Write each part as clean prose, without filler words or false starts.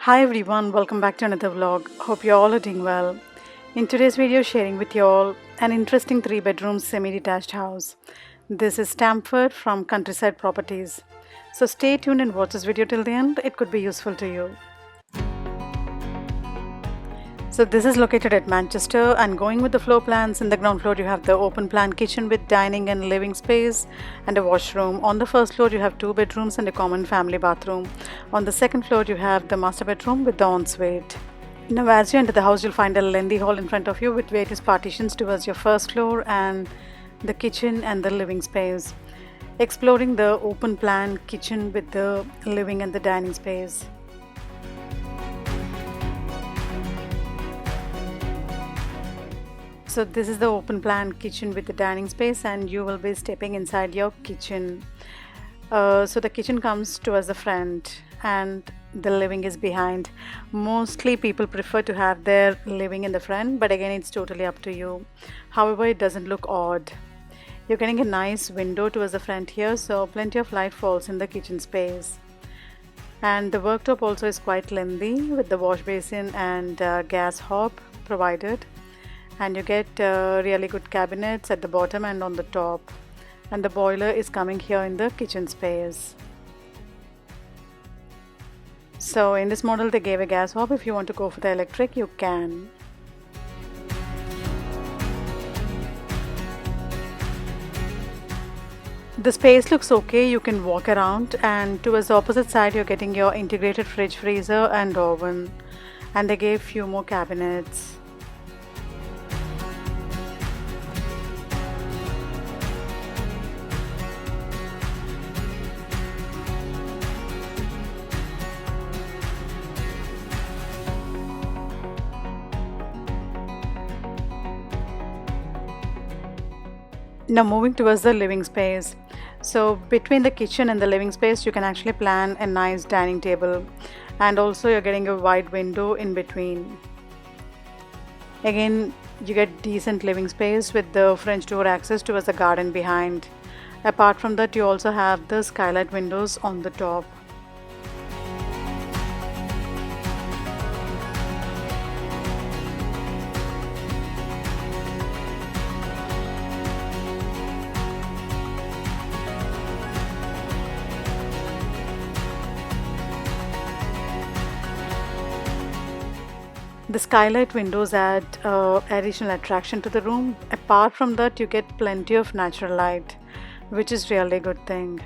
Hi everyone, welcome back to another vlog. Hope you all are doing well. In today's video, sharing with you all an interesting 3-bedroom semi-detached house. This is Stamford from Countryside Properties. So stay tuned and watch this video till the end. It could be useful to you. So this is located at Manchester, and going with the floor plans, in the ground floor you have the open plan kitchen with dining and living space and a washroom. On the first floor you have 2 bedrooms and a common family bathroom. On the second floor you have the master bedroom with the ensuite. Now as you enter the house, you'll find a lengthy hall in front of you with various partitions towards your first floor and the kitchen and the living space. Exploring the open plan kitchen with the living and the dining space. So this is the open plan kitchen with the dining space, and you will be stepping inside your kitchen. So the kitchen comes towards the front and the living is behind. Mostly people prefer to have their living in the front, but again it's totally up to you. However, it doesn't look odd. You're getting a nice window towards the front here, so plenty of light falls in the kitchen space. And the worktop also is quite lengthy with the wash basin and gas hob provided. And you get really good cabinets at the bottom and on the top, and the boiler is coming here in the kitchen space. So in this model they gave a gas hob. If you want to go for the electric, you can. The space looks okay, you can walk around, and towards the opposite side you're getting your integrated fridge, freezer and oven, and they gave few more cabinets. Now moving towards the living space. So between the kitchen and the living space you can actually plan a nice dining table, and also you're getting a wide window in between. Again you get decent living space with the French door access towards the garden behind. Apart from that, you also have the skylight windows on the top. The skylight windows add additional attraction to the room. Apart from that, you get plenty of natural light, which is really a good thing.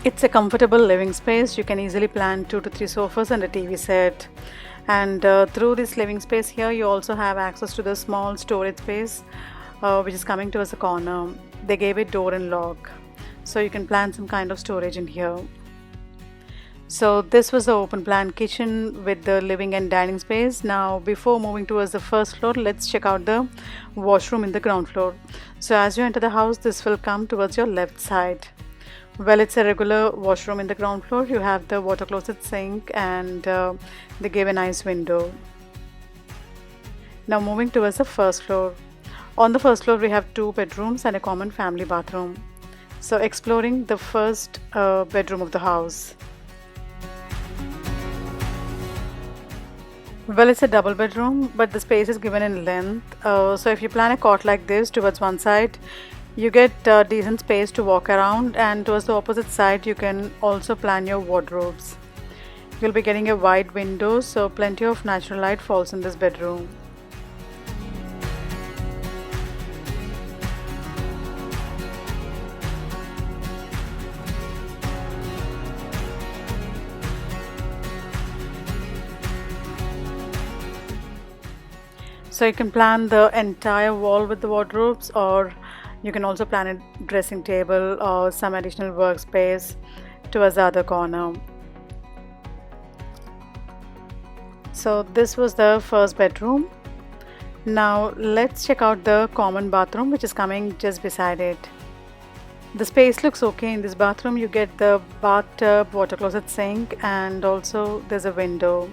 It's a comfortable living space. You can easily plan 2 to 3 sofas and a TV set. And through this living space here, you also have access to the small storage space, which is coming towards the corner. They gave it door and lock, so you can plan some kind of storage in here. So this was the open plan kitchen with the living and dining space. Now before moving towards the first floor, let's check out the washroom in the ground floor. So as you enter the house, this will come towards your left side. Well, it's a regular washroom in the ground floor. You have the water closet, sink, and they gave a nice window. Now moving towards the first floor. On the first floor we have 2 bedrooms and a common family bathroom. So exploring the first bedroom of the house. Well, it's a double bedroom, but the space is given in length. So if you plan a cot like this towards one side, you get decent space to walk around, and towards the opposite side you can also plan your wardrobes. You'll be getting a wide window, so plenty of natural light falls in this bedroom. So you can plan the entire wall with the wardrobes, or you can also plan a dressing table or some additional workspace towards the other corner. So this was the first bedroom. Now let's check out the common bathroom, which is coming just beside it. The space looks okay. In this bathroom you get the bathtub, water closet, sink, and also there's a window.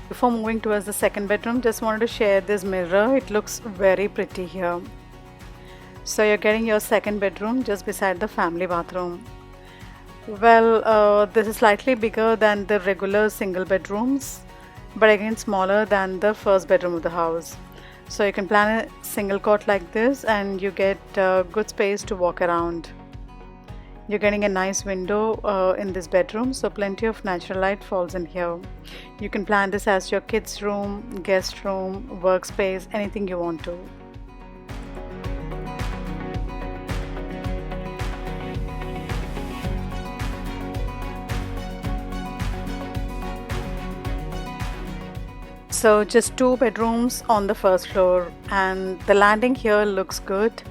Before moving towards the second bedroom, just wanted to share this mirror. It looks very pretty here. So you're getting your second bedroom just beside the family bathroom. Well, this is slightly bigger than the regular single bedrooms, but again smaller than the first bedroom of the house. So you can plan a single cot like this and you get good space to walk around. You're getting a nice window in this bedroom, so plenty of natural light falls in here. You can plan this as your kids' room, guest room, workspace, anything you want to. So just two bedrooms on the first floor, and the landing here looks good.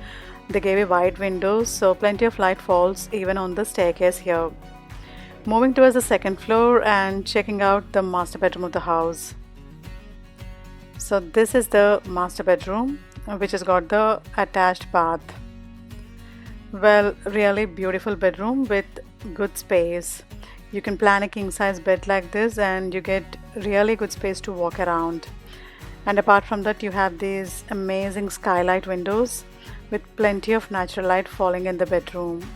They gave a wide window, so plenty of light falls even on the staircase here. Moving towards the second floor and checking out the master bedroom of the house. So this is the master bedroom, which has got the attached bath. Well, really beautiful bedroom with good space. You can plan a king size bed like this and you get really good space to walk around. And apart from that, you have these amazing skylight windows with plenty of natural light falling in the bedroom.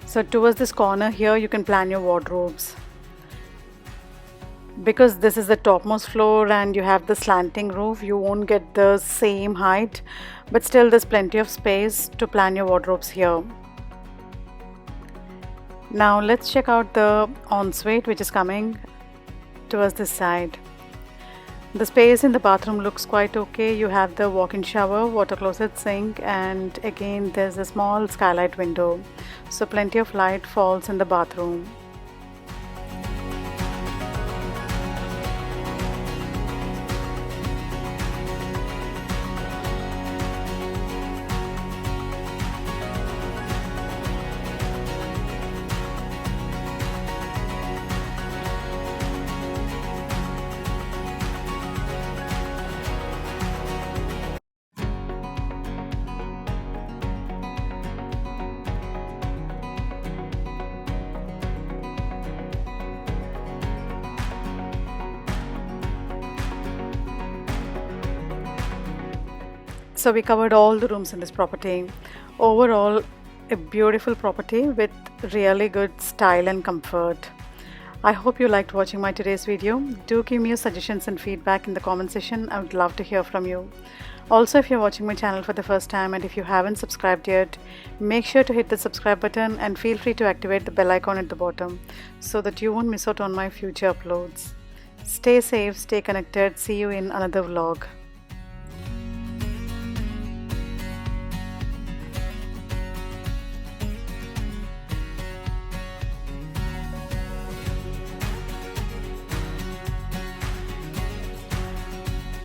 So towards this corner here you can plan your wardrobes. Because this is the topmost floor and you have the slanting roof, you won't get the same height, but still there's plenty of space to plan your wardrobes here. Now let's check out the ensuite which is coming towards this side. The space in the bathroom looks quite okay. You have the walk-in shower, water closet, sink, and again there's a small skylight window, so plenty of light falls in the bathroom. So we covered all the rooms in this property. Overall, a beautiful property with really good style and comfort. I hope you liked watching my today's video. Do give me your suggestions and feedback in the comment section. I would love to hear from you. Also, if you're watching my channel for the first time and if you haven't subscribed yet, make sure to hit the subscribe button and feel free to activate the bell icon at the bottom so that you won't miss out on my future uploads. Stay safe, stay connected. See you in another vlog.